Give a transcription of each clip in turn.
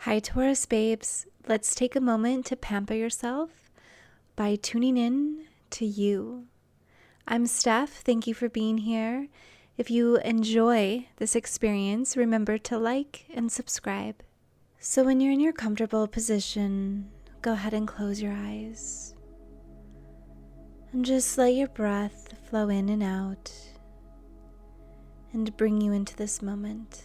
Hi, Taurus babes. Let's take a moment to pamper yourself by tuning in to you. I'm Steph. Thank you for being here. If you enjoy this experience, remember to like and subscribe. So when you're in your comfortable position, go ahead and close your eyes. And just let your breath flow in and out and bring you into this moment.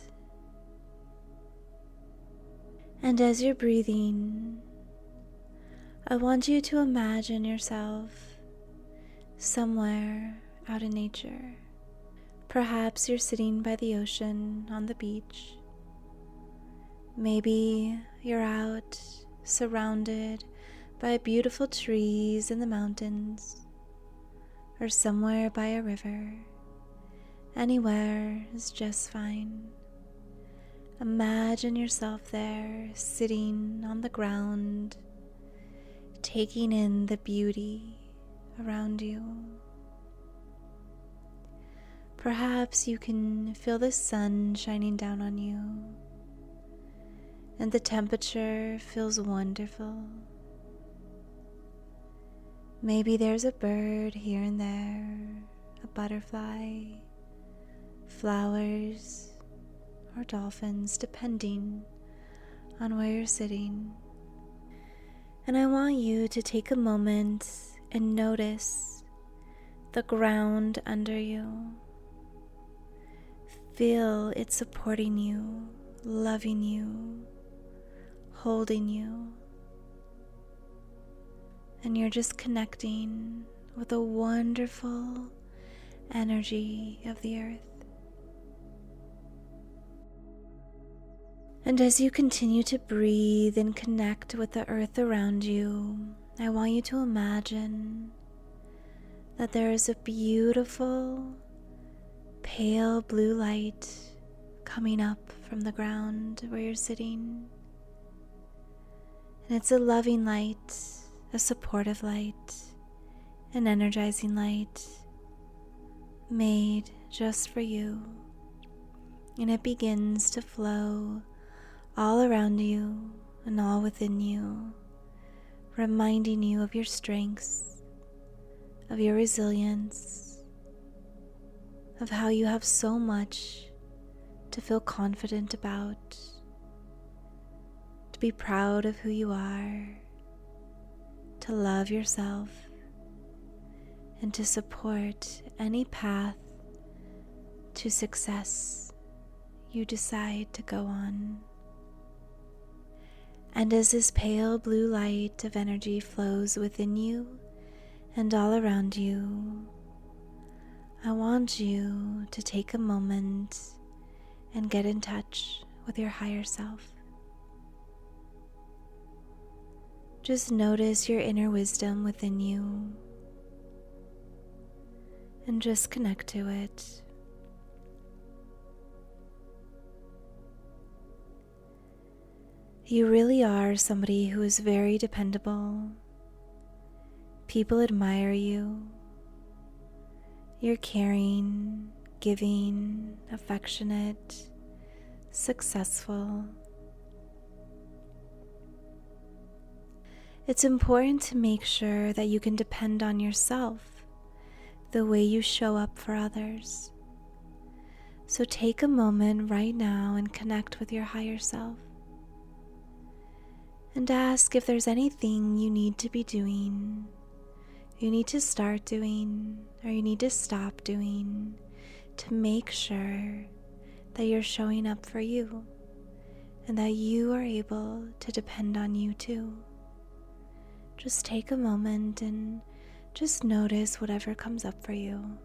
And as you're breathing, I want you to imagine yourself somewhere out in nature. Perhaps you're sitting by the ocean on the beach. Maybe you're out surrounded by beautiful trees in the mountains, or somewhere by a river. Anywhere is just fine. Imagine yourself there, sitting on the ground, taking in the beauty around you. Perhaps you can feel the sun shining down on you, and the temperature feels wonderful. Maybe there's a bird here and there, a butterfly, flowers, or dolphins, depending on where you're sitting. And I want you to take a moment and notice the ground under you. Feel it supporting you, loving you, holding you. And you're just connecting with the wonderful energy of the earth. And as you continue to breathe and connect with the earth around you, I want you to imagine that there is a beautiful, pale blue light coming up from the ground where you're sitting. And it's a loving light, a supportive light, an energizing light made just for you. And it begins to flow all around you and all within you, reminding you of your strengths, of your resilience, of how you have so much to feel confident about, to be proud of who you are, to love yourself, and to support any path to success you decide to go on. And as this pale blue light of energy flows within you and all around you, I want you to take a moment and get in touch with your higher self. Just notice your inner wisdom within you and just connect to it. You really are somebody who is very dependable. People admire you. You're caring, giving, affectionate, successful. It's important to make sure that you can depend on yourself the way you show up for others. So take a moment right now and connect with your higher self. And ask if there's anything you need to be doing, you need to start doing, or you need to stop doing to make sure that you're showing up for you and that you are able to depend on you too. Just take a moment and just notice whatever comes up for you.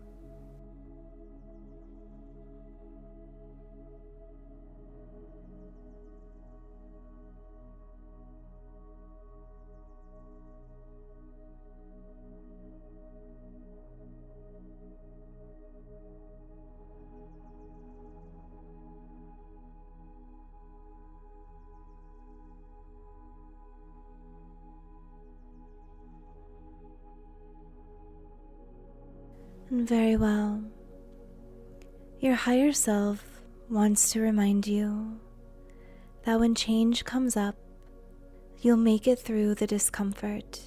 Very well. Your higher self wants to remind you that when change comes up, you'll make it through the discomfort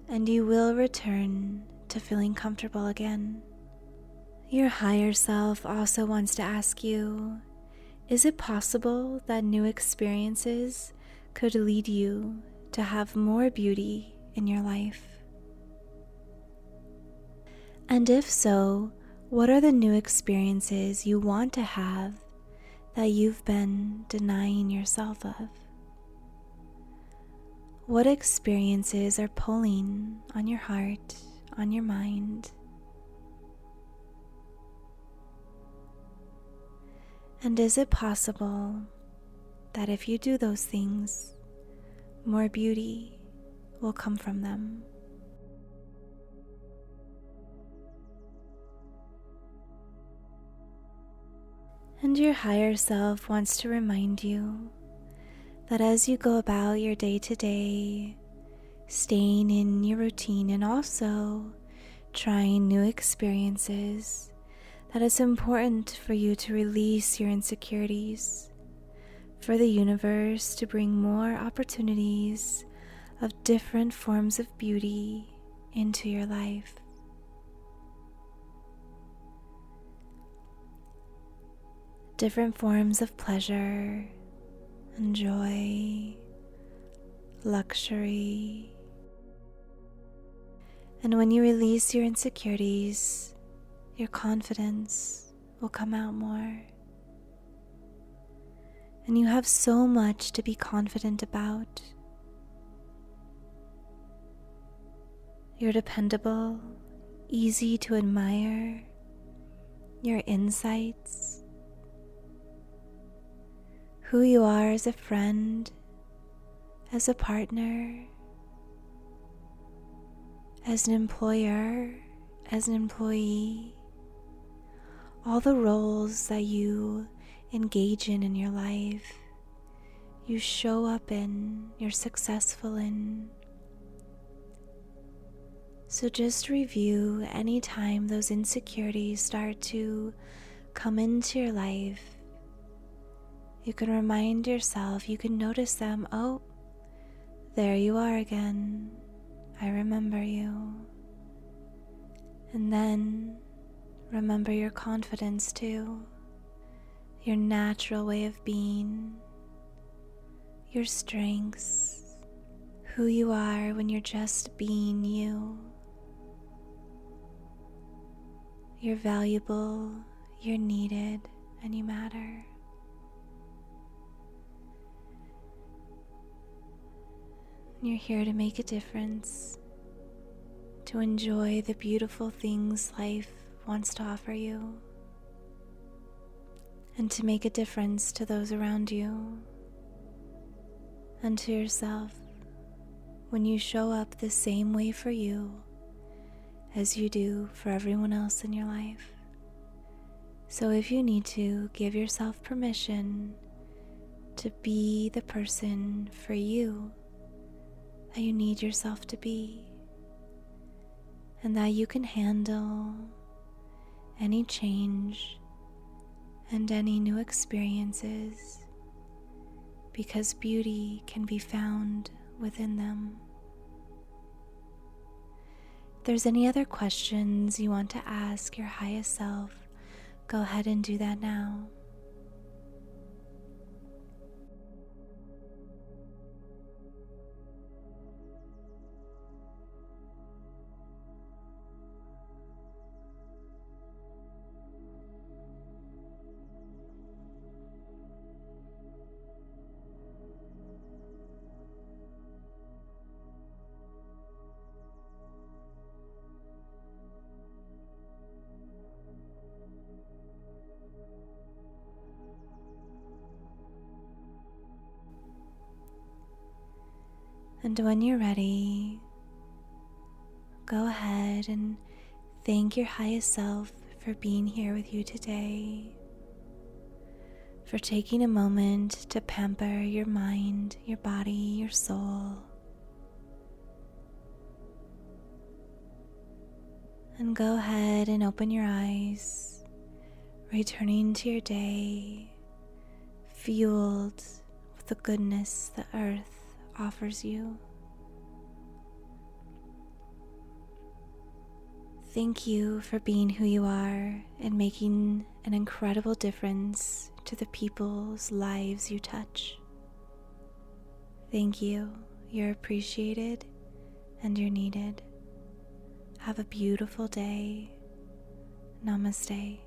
and you will return to feeling comfortable again. Your higher self also wants to ask you, is it possible that new experiences could lead you to have more beauty in your life? And if so, what are the new experiences you want to have that you've been denying yourself of? What experiences are pulling on your heart, on your mind? And is it possible that if you do those things, more beauty will come from them? And your higher self wants to remind you that as you go about your day-to-day, staying in your routine and also trying new experiences, that it's important for you to release your insecurities, for the universe to bring more opportunities of different forms of beauty into your life. Different forms of pleasure and joy, luxury. And when you release your insecurities, your confidence will come out more. And you have so much to be confident about. You're dependable, easy to admire, your insights, who you are as a friend, as a partner, as an employer, as an employee, all the roles that you engage in your life, you show up in, you're successful in. So just review any time those insecurities start to come into your life. You can remind yourself, you can notice them. Oh, there you are again. I remember you. And then remember your confidence too, your natural way of being, your strengths, who you are when you're just being you. You're valuable, you're needed, and you matter. You're here to make a difference, to enjoy the beautiful things life wants to offer you, and to make a difference to those around you and to yourself when you show up the same way for you as you do for everyone else in your life. So if you need to, give yourself permission to be the person for you that you need yourself to be, and that you can handle any change and any new experiences, because beauty can be found within them. If there's any other questions you want to ask your highest self, go ahead and do that now. And when you're ready, go ahead and thank your highest self for being here with you today, for taking a moment to pamper your mind, your body, your soul. And go ahead and open your eyes, returning to your day, fueled the goodness the earth offers you. Thank you for being who you are and making an incredible difference to the people's lives you touch. Thank you. You're appreciated and you're needed. Have a beautiful day. Namaste.